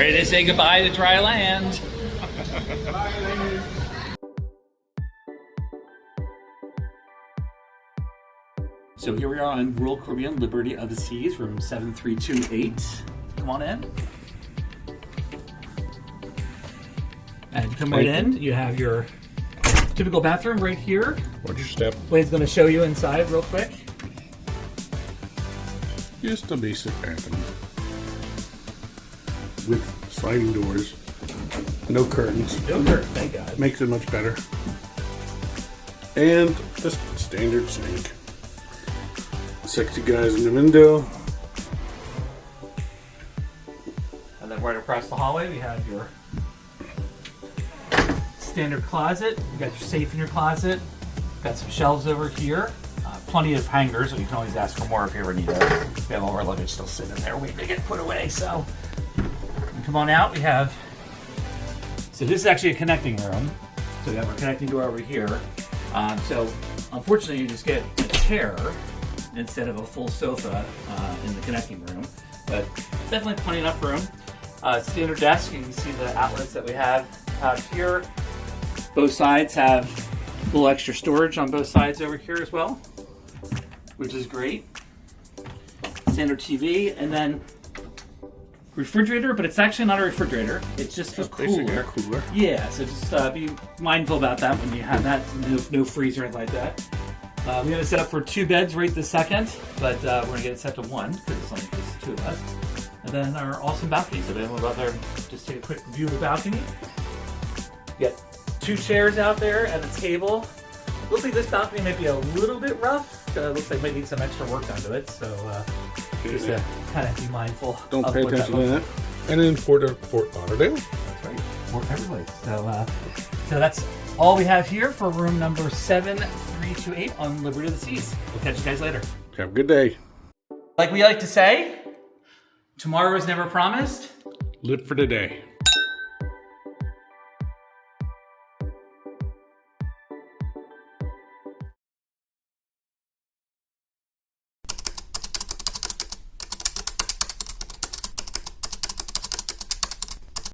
ready to say goodbye to dry land. So here we are on Royal Caribbean Liberty of the Seas, room 7328. Come on in. And you come right in, you have your typical bathroom right here. Watch your step. Blane's going to show you inside real quick. Just a basic bathroom. With sliding doors. No curtains. No curtains, thank God. Makes it much better. And just standard sink. Sexy guys in the window. And then right across the hallway, we have your standard closet. You got your safe in your closet. Got some shelves over here. Plenty of hangers, so you can always ask for more if you ever need it. We have all our luggage still sitting there waiting to get put away. So come on out. We have. So this is actually a connecting room. So we have our connecting door over here. So unfortunately, you just get a chair instead of a full sofa in the connecting room. But definitely plenty enough room. Standard desk. You can see the outlets that we have out here. Both sides have a little extra storage on both sides over here as well, which is great. Standard TV, and then refrigerator, but it's actually not a refrigerator. It's just a cooler. Cooler. Yeah, so just be mindful about that when you have that. No freezer or anything like that. We have it set up for 2 beds right this second, but we're going to get it set to 1 because it's only just 2 of us. And then our awesome balcony. So then we'll go out there, just take a quick view of the balcony. You got 2 chairs out there and a table. Looks like this balcony might be a little bit rough. Looks like it might need some extra work done to it. So just to kind of be mindful. Don't pay attention to that. And then Fort Lauderdale. That's right. Fort everywhere. So that's all we have here for room number 7328 on Liberty of the Seas. We'll catch you guys later. Have a good day. Like we like to say, tomorrow is never promised. Live for today.